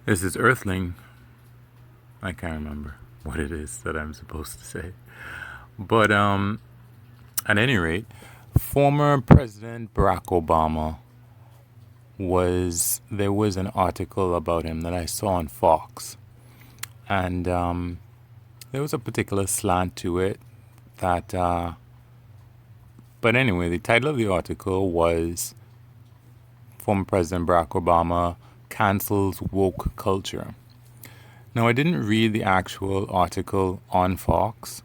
This is Earthling. I can't remember what it is that I'm supposed to say. But at any rate, former President Barack Obama there was an article about him that I saw on Fox, and there was a particular slant to it that. But anyway, the title of the article was "Former President Barack Obama Cancels Woke Culture." Now, I didn't read the actual article on Fox,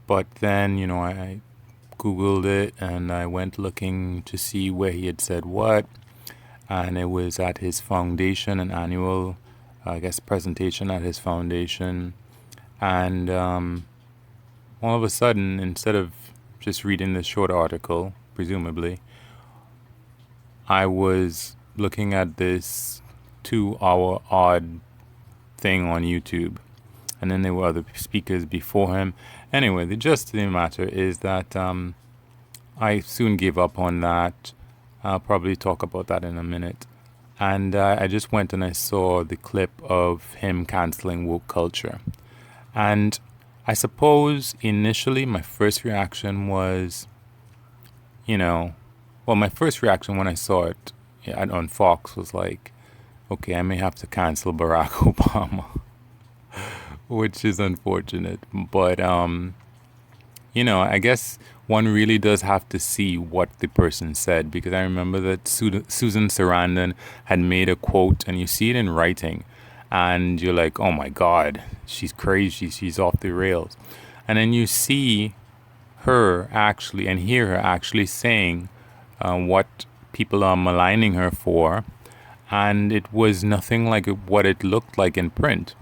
but then, I Googled it and I went looking to see where he had said what. And it was at his foundation, an annual, presentation at his foundation. And all of a sudden, instead of just reading this short article, presumably, I was looking at this 2 hour odd thing on YouTube. And then there were other speakers before him. Anyway, the gist of the matter is that I soon gave up on that. I'll probably talk about that in a minute. And I just went and I saw the clip of him canceling woke culture. And I suppose initially my first reaction was, my first reaction when I saw it on Fox was like, okay, I may have to cancel Barack Obama, which is unfortunate. But, I guess one really does have to see what the person said, because I remember that Susan Sarandon had made a quote and you see it in writing and you're like, oh my God, she's crazy. She's off the rails. And then you see her actually and hear her actually saying what people are maligning her for. And it was nothing like what it looked like in print.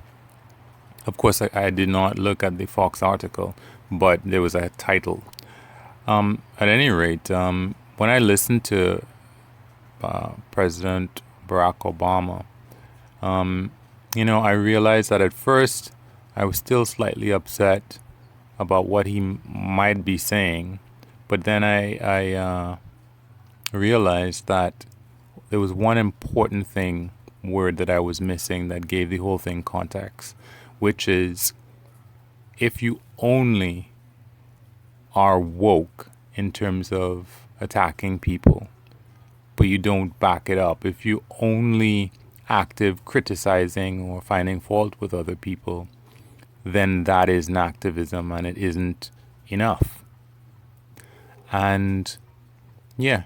Of course, I did not look at the Fox article, but there was a title. At any rate, when I listened to President Barack Obama, I realized that at first I was still slightly upset about what he might be saying, but then I realized that there was one important word that I was missing that gave the whole thing context, which is if you only are woke in terms of attacking people, but you don't back it up, if you only active criticizing or finding fault with other people, then that is an activism and it isn't enough. And yeah,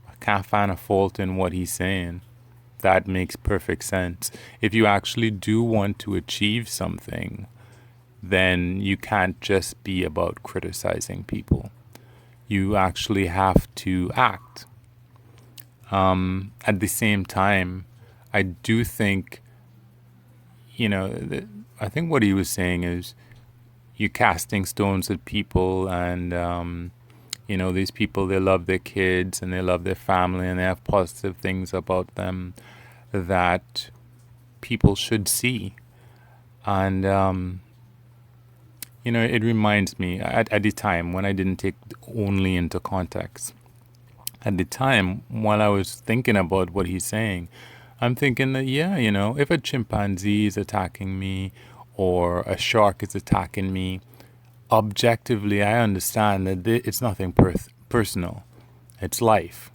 I can't find a fault in what he's saying. That makes perfect sense. If you actually do want to achieve something, then you can't just be about criticizing people. You actually have to act. At the same time, I do think, I think what he was saying is you're casting stones at people and, these people, they love their kids and they love their family and they have positive things about them that people should see. And, it reminds me at the time when I didn't take only into context. At the time, while I was thinking about what he's saying, I'm thinking that, if a chimpanzee is attacking me or a shark is attacking me, objectively, I understand that it's nothing personal. It's life.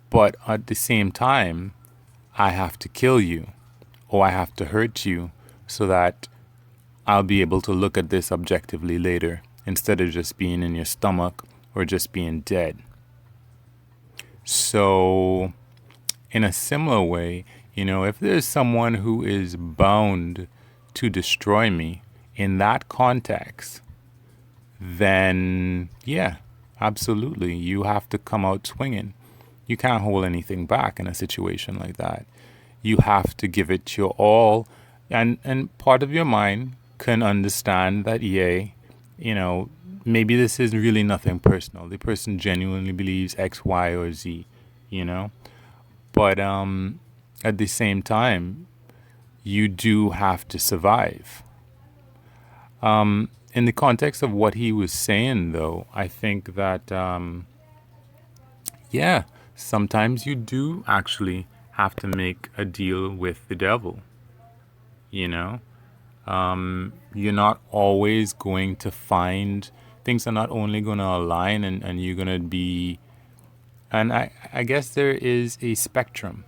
But at the same time, I have to kill you or I have to hurt you so that I'll be able to look at this objectively later instead of just being in your stomach or just being dead. So, in a similar way, if there's someone who is bound to destroy me in that context, then yeah, absolutely, you have to come out swinging. You can't hold anything back in a situation like that. You have to give it your all, and part of your mind can understand that, maybe this is really nothing personal. The person genuinely believes X, Y, or Z, But at the same time, you do have to survive. In the context of what he was saying, though, I think that, sometimes you do actually have to make a deal with the devil, you know? You're not always going to find, things are not only going to align and you're going to be, and I guess there is a spectrum,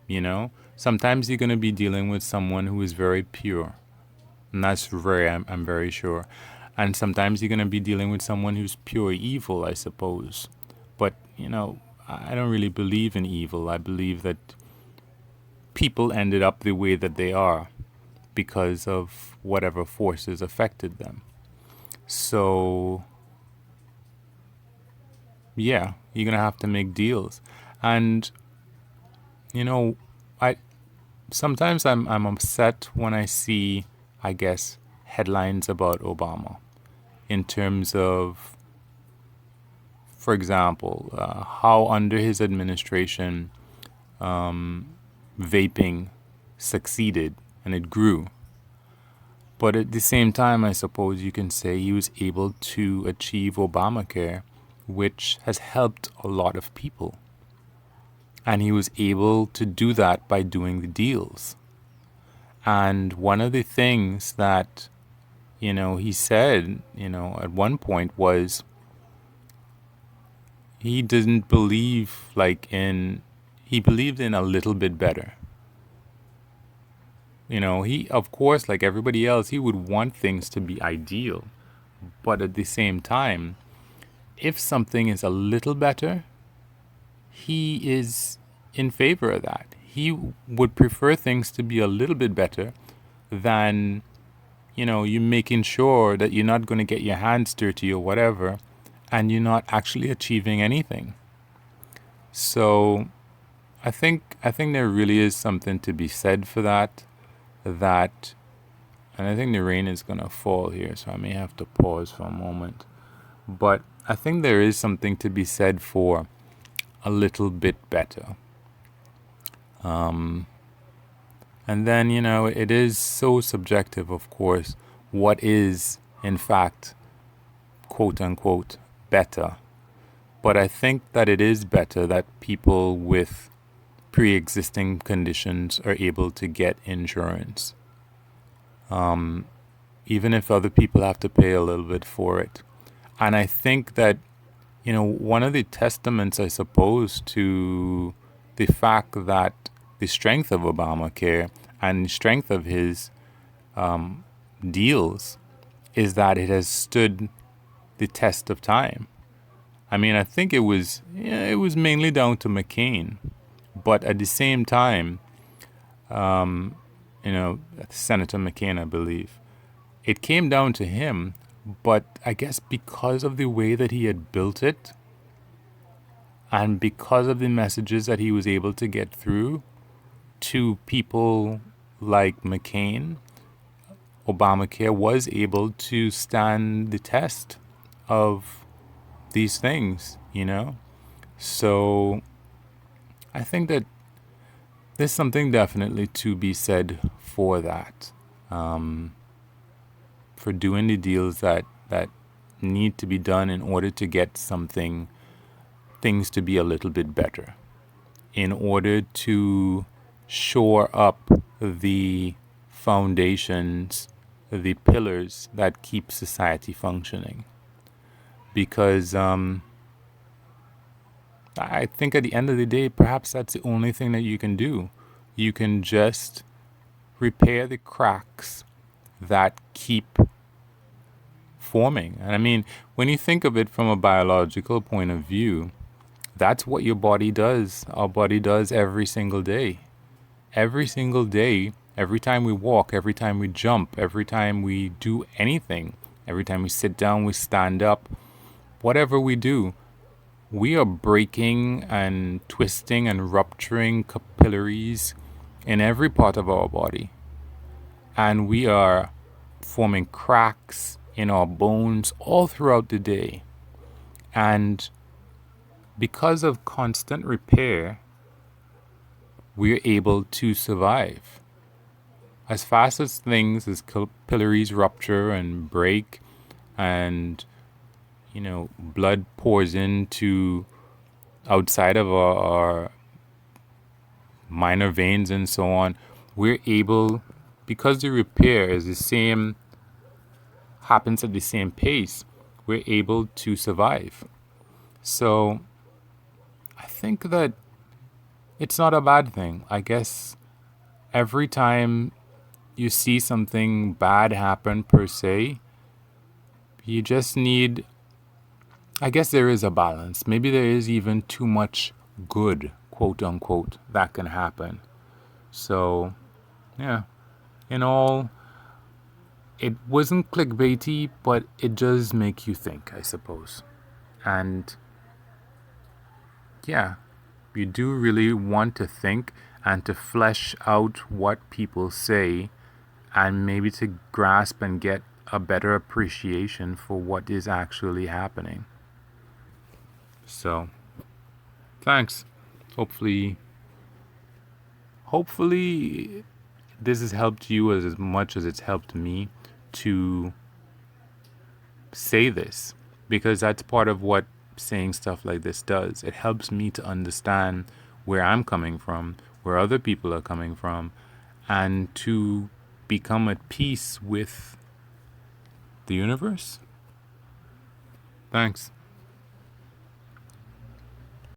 you know? Sometimes you're going to be dealing with someone who is very pure, and that's rare, I'm very sure. And sometimes you're going to be dealing with someone who's pure evil, I suppose. But, I don't really believe in evil. I believe that people ended up the way that they are because of whatever forces affected them. So, yeah, you're going to have to make deals. And, I sometimes I'm upset when I see, I guess, headlines about Obama in terms of, for example, how under his administration vaping succeeded and it grew. But at the same time, I suppose you can say he was able to achieve Obamacare, which has helped a lot of people. And he was able to do that by doing the deals. And one of the things that, he said, at one point was he didn't believe he believed in a little bit better. He, of course, like everybody else, he would want things to be ideal. But at the same time, if something is a little better, he is in favor of that. He would prefer things to be a little bit better than, you making sure that you're not going to get your hands dirty or whatever, and you're not actually achieving anything. So I think there really is something to be said for that. And I think the rain is going to fall here, so I may have to pause for a moment. But I think there is something to be said for a little bit better. And then, it is so subjective, of course, what is, in fact, quote unquote, better. But I think that it is better that people with pre-existing conditions are able to get insurance. Even if other people have to pay a little bit for it. And I think that, one of the testaments, I suppose, to the fact that the strength of Obamacare and the strength of his deals is that it has stood the test of time. I mean, I think it was mainly down to McCain, but at the same time, Senator McCain, I believe, it came down to him. But I guess because of the way that he had built it, and because of the messages that he was able to get through to people like McCain, Obamacare was able to stand the test of these things, So I think that there's something definitely to be said for that. For doing the deals that need to be done in order to get things to be a little bit better, in order to shore up the foundations, the pillars that keep society functioning. Because I think at the end of the day, perhaps that's the only thing that you can do. You can just repair the cracks that keep forming. And I mean, when you think of it from a biological point of view, that's what your body does. Our body does every single day. Every single day, every time we walk, every time we jump, every time we do anything, every time we sit down, we stand up, whatever we do, we are breaking and twisting and rupturing capillaries in every part of our body. And we are forming cracks in our bones all throughout the day. And because of constant repair, we're able to survive. As fast as things, as capillaries rupture and break and, blood pours into outside of our minor veins and so on, we're able, because the repair is the same, happens at the same pace, we're able to survive. So I think that it's not a bad thing. I guess every time you see something bad happen per se, you just need, I guess there is a balance. Maybe there is even too much good, quote unquote, that can happen. So, yeah, in all, it wasn't clickbaity, but it does make you think, I suppose. And yeah, you do really want to think and to flesh out what people say and maybe to grasp and get a better appreciation for what is actually happening. So, thanks. Hopefully, this has helped you as much as it's helped me to say this, because that's part of what saying stuff like this does. It helps me to understand where I'm coming from, where other people are coming from, and to become at peace with the universe. Thanks.